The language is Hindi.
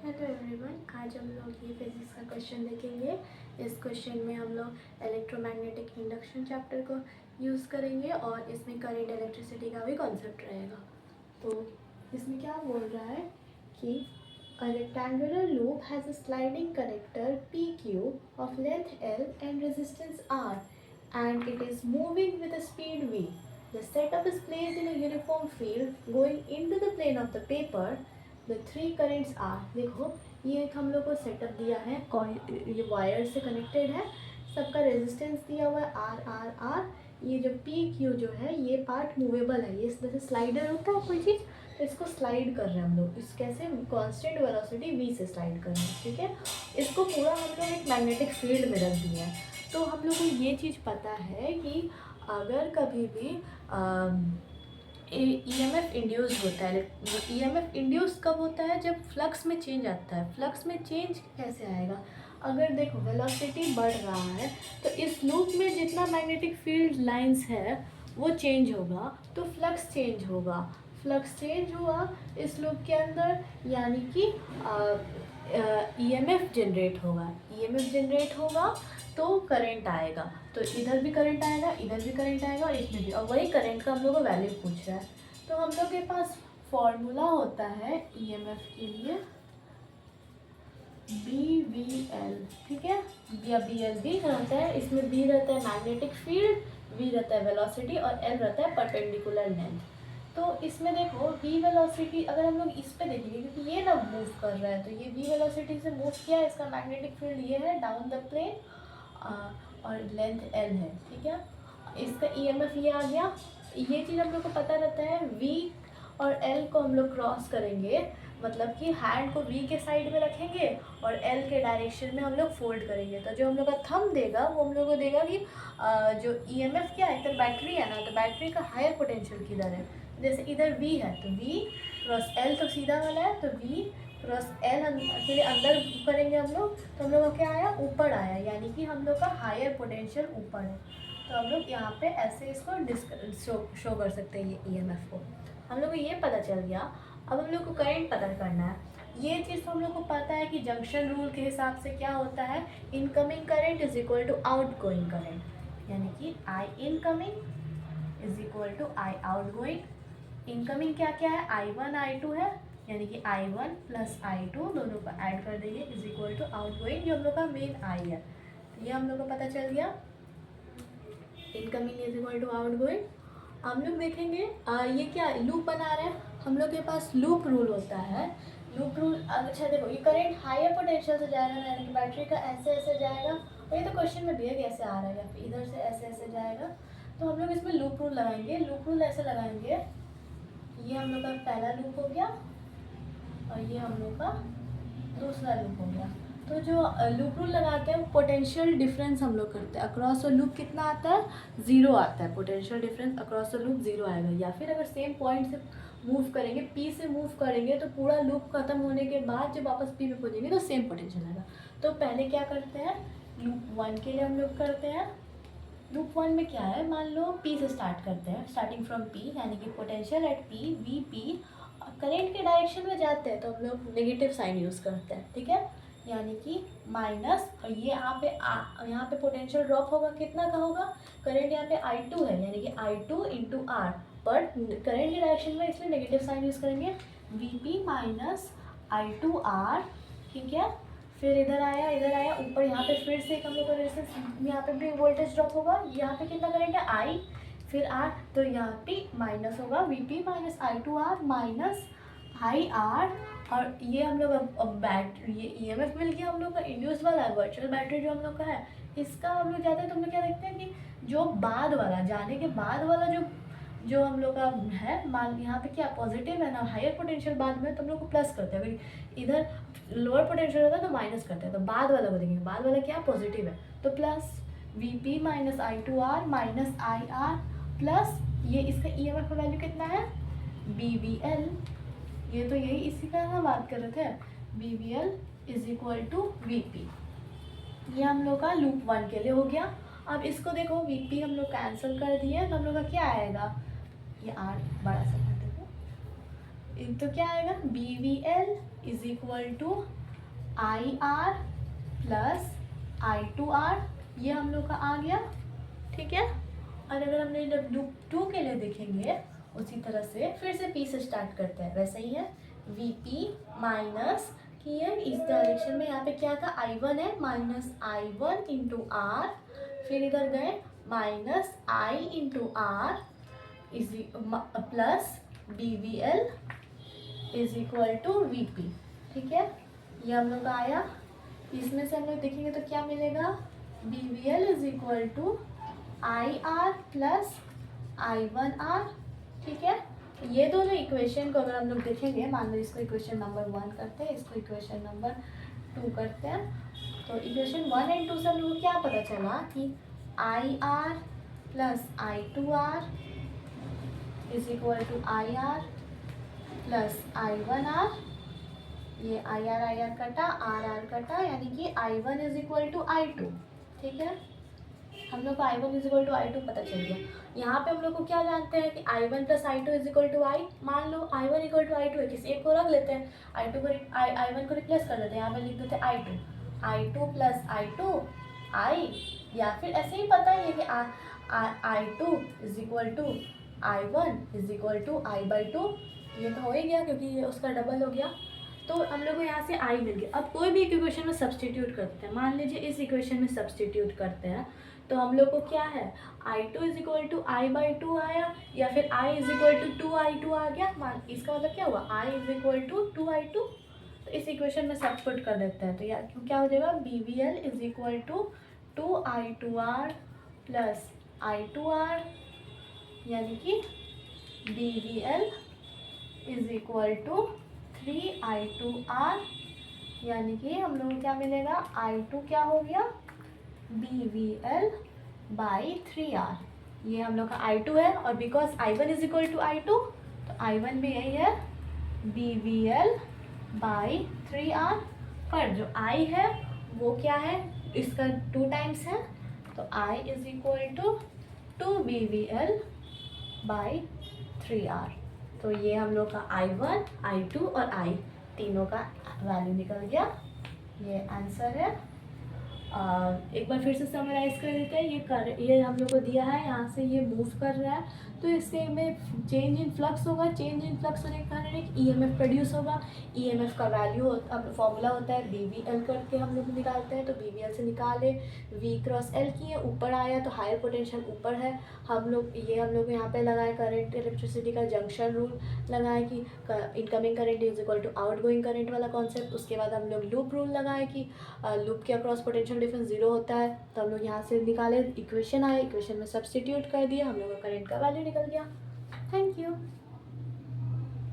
हेलो एवरीवन, आज हम लोग ये फिजिक्स का क्वेश्चन देखेंगे। इस क्वेश्चन में हम लोग इलेक्ट्रोमैग्नेटिक इंडक्शन चैप्टर को यूज़ करेंगे और इसमें करंट इलेक्ट्रिसिटी का भी कॉन्सेप्ट रहेगा। तो इसमें क्या बोल रहा है कि a rectangular loop has a sliding connector PQ of length L and resistance R and it is moving with a speed V. The setup is placed in a uniform field going into the plane of the paper. The three currents are, देखो ये एक हम लोग को सेटअप दिया है, ये वायर से कनेक्टेड है, सबका रेजिस्टेंस दिया हुआ है आर आर आर। ये जो पी क्यू जो है ये पार्ट मूवेबल है, ये जैसे स्लाइडर होता है कोई चीज़, तो इसको स्लाइड कर रहे हैं हम लोग। इस कैसे कांस्टेंट वेलोसिटी v से स्लाइड कर रहे हैं, ठीक है। इसको पूरा हम लोग एक मैग्नेटिक फील्ड में रख दिया है। तो हम लोग को ये चीज़ पता है कि अगर कभी भी EMF इंड्यूस होता है, EMF इंड्यूस कब होता है? जब फ्लक्स में चेंज आता है। फ्लक्स में चेंज कैसे आएगा? अगर देखो वेलोसिटी बढ़ रहा है तो इस लूप में जितना मैग्नेटिक फील्ड लाइंस है वो चेंज होगा, तो फ्लक्स चेंज होगा। फ्लक्स चेंज हुआ इस लूप के अंदर, यानी कि EMF जनरेट होगा। EMF जनरेट होगा तो करंट आएगा, तो इधर भी करंट आएगा, इधर भी करंट आएगा और इसमें भी, और वही करंट का हम लोग को वैल्यू पूछ रहा है। तो हम लोग के पास फॉर्मूला होता है EMF के लिए BVL, ठीक है, या BL भी रहता है। इसमें B रहता है मैग्नेटिक फील्ड, V रहता है वेलोसिटी और L रहता है परपेंडिकुलर लेंथ। तो इसमें देखो V वेलोसिटी अगर हम लोग इस पे देखेंगे, क्योंकि ये ना मूव कर रहा है, तो ये V वेलोसिटी से मूव किया है, इसका मैग्नेटिक फील्ड ये है डाउन द प्लेन और लेंथ L है, ठीक है। इसका EMF ये आ गया। ये चीज़ हम लोग को पता रहता है। V और L को हम लोग क्रॉस करेंगे, मतलब कि हैंड को V के साइड में रखेंगे और L के डायरेक्शन में हम लोग फोल्ड करेंगे। तो जो हम लोग का थंब देगा वो हम लोग को देगा कि जो EMF क्या है, इधर बैटरी है ना, तो बैटरी का हायर पोटेंशियल किधर है। जैसे इधर V है तो V क्रॉस L तो सीधा वाला है, तो V क्रॉस L के लिए अंदर करेंगे हम लोग, तो हम लोग का क्या आया, ऊपर आया, यानी कि हम लोग का हायर पोटेंशियल ऊपर है। तो हम लोग यहाँ पे ऐसे इसको शो कर सकते हैं ये EMF को। हम लोग को ये पता चल गया। अब हम लोग को करंट पता करना है। ये चीज़ तो हम लोग को पता है कि जंक्शन रूल के हिसाब से क्या होता है, incoming current is equal to outgoing current, यानी कि I incoming is equal to I outgoing. Incoming क्या क्या है, I1 I2 है, यानी कि I1 प्लस I2 दोनों को ऐड कर देंगे is equal to outgoing, जो हम लोग का मेन I है। तो ये हम लोग को पता चल गया, incoming is equal to outgoing. हम लोग देखेंगे ये क्या लूप बना रहे हैं, हम लोग के पास लूप रूल होता है। लूप रूल, अच्छा देखो ये करंट हायर पोटेंशियल से जाएगा ना, यानी कि बैटरी का ऐसे ऐसे जाएगा, और ये तो क्वेश्चन में दिया कैसे आ रहा है, या फिर इधर से ऐसे ऐसे जाएगा। तो हम लोग इसमें लूप रूल लगाएंगे। लूप रूल ऐसे लगाएंगे, ये हम लोग का पहला लूप हो गया और ये हम लोग का दूसरा लूप हो गया। तो जो लूप रूल लगाते हैं पोटेंशियल डिफरेंस हम लोग करते हैं। अक्रॉस द लूप कितना आता है, 0 आता है। Potential difference across the loop 0 आएगा। या फिर अगर सेम पॉइंट से मूव करेंगे, P से मूव करेंगे, तो पूरा लूप खत्म होने के बाद जब वापस P में पहुँचेंगे तो सेम पोटेंशियल आएगा। तो पहले क्या करते हैं, लूप 1 के लिए हम लोग करते हैं। लूप 1 में क्या है, मान लो P से स्टार्ट करते हैं, स्टार्टिंग फ्रॉम P, यानी कि potential at P VP। Current के डायरेक्शन में जाते हैं तो हम लोग नेगेटिव साइन यूज़ करते हैं, ठीक है, यानी कि माइनस। और ये यहाँ पे पोटेंशियल ड्रॉप होगा, कितना का होगा, करंट यहाँ पे I2 है, यानी कि I2 इंटू R, पर करंट के डायरेक्शन में इसलिए नेगेटिव साइन यूज़ करेंगे, VP माइनस I2R, ठीक है। फिर इधर आया ऊपर, यहाँ पे फिर से हम लोग का रेजिस्टेंस, यहाँ पे भी वोल्टेज ड्रॉप होगा। यहाँ पे कितना करंट है, I फिर R, तो यहाँ पे माइनस होगा, VP minus I2R minus IR। और ये हम लोग अब बैटरी, ये EMF मिल गया हम लोग का इंड्यूस वाला, वर्चुअल बैटरी जो हम लोग का है। इसका हम लोग जाते हैं तो हम लोग क्या देखते हैं कि जो बाद वाला, जाने के बाद वाला जो हम लोग का है, मान यहाँ पे क्या पॉजिटिव है ना, हायर पोटेंशियल बाद में, तो हम लोग को प्लस करते हैं। अगर इधर लोअर पोटेंशियल होता है तो माइनस करते हैं, तो बाद वाला को देखेंगे, बाद वाला क्या पॉजिटिव है, तो plus VP minus I2R minus IR plus ये इसका EMF का वैल्यू कितना है, BVL। ये तो यही इसी का हम बात कर रहे थे, BVL is equal to VP। ये हम लोग का लूप 1 के लिए हो गया। अब इसको देखो, VP हम लोग कैंसिल कर दिए, तो हम लोग का क्या आएगा, ये R बड़ा सा कर देखो, तो क्या आएगा, BVL is equal to I R plus I two R, ये हम लोग का आ गया, ठीक है। और अगर हमने जब लूप 2 के लिए देखेंगे उसी तरह से फिर से पी से स्टार्ट करते हैं, वैसे ही है वी पी माइनस की है इस डायरेक्शन में, यहाँ पे क्या था I1 है माइनस I1 इंटू आर, फिर इधर गए minus I into R is plus B V L is equal to V P, ठीक है। ये हम लोग का आया, इसमें से हम लोग देखेंगे तो क्या मिलेगा, B V L is equal to I R plus I1R, ठीक है। ये दोनों इक्वेशन को अगर हम लोग देखेंगे, मान लो इसको इक्वेशन नंबर 1 करते हैं, इसको इक्वेशन नंबर 2 करते हैं, तो इक्वेशन 1 एंड 2 से हम लोग को क्या पता चला कि I R plus I two R is equal to I R plus I1R, ये आई आर कटा, आर कटा, यानी कि I1 is equal to I2, ठीक है। हम लोग को I1 is equal to I2 पता चल गया। यहाँ पे हम लोग को क्या जानते हैं कि I1 प्लस I2 is equal to I, मान लो I1 इक्वल टू I2 है, किसी एक को रख लेते हैं, I2 को I1 को रिप्लेस कर देते हैं, यहाँ पे लिख देते हैं I2 प्लस I2 I, या फिर ऐसे ही पता ही है कि I2 is equal to I1 is equal to I/2, ये तो हो ही गया क्योंकि ये उसका डबल हो गया, तो हम लोग को यहाँ से I मिल गया। अब कोई भी एक इक्वेशन में सब्सटीट्यूट करते हैं, मान लीजिए इस इक्वेशन में सब्सटीट्यूट करते हैं, तो हम लोग को क्या है I2 is equal to I/2 आया, या फिर I is equal to 2I2 आ गया, मान इसका मतलब क्या हुआ I is equal to 2I2, तो इस इक्वेशन में सब्सटीट्यूट कर देते हैं, तो यार क्या हो जाएगा BVL is equal to 2I2R plus I2R, यानी कि BVL is equal to 3I2R, यानी कि हम लोग को क्या मिलेगा I2 क्या हो गया BVL बाई 3R, ये हम लोग का I2 है, और because I1 is equal to I2 तो I1 भी यही है BVL बाई 3R, पर जो I है वो क्या है, इसका 2 टाइम्स है, तो I is equal to 2BVL by 3R, तो ये हम लोग का I1, I2 और I तीनों का वैल्यू निकल गया, ये आंसर है। एक बार फिर से समराइज कर देते हैं, ये हम लोग को दिया है, यहाँ से ये मूव कर रहा है, तो इससे में चेंज इन फ्लक्स होगा, चेंज इन फ्लक्स होने के कारण एक EMF प्रोड्यूस होगा, EMF का वैल्यू फॉर्मूला होता है BVL करके हम लोग निकालते हैं, तो BVL से निकाले V क्रॉस L की है, ऊपर आया तो हायर पोटेंशियल ऊपर है, हम लोग यहाँ पे लगाए करंट इलेक्ट्रिसिटी का जंक्शन रूल लगाए कि incoming current is equal to outgoing current वाला कॉन्सेप्ट, उसके बाद हम लोग लूप रूल लगाए कि लूप के अक्रॉस पोटेंशियल डिफरेंस 0 होता है, तो हम लोग यहाँ से निकाले, इक्वेशन आए, इक्वेशन में सब्सटीट्यूट कर दिया, हम लोग का करंट का वैल्यू निकल गया। Thank you.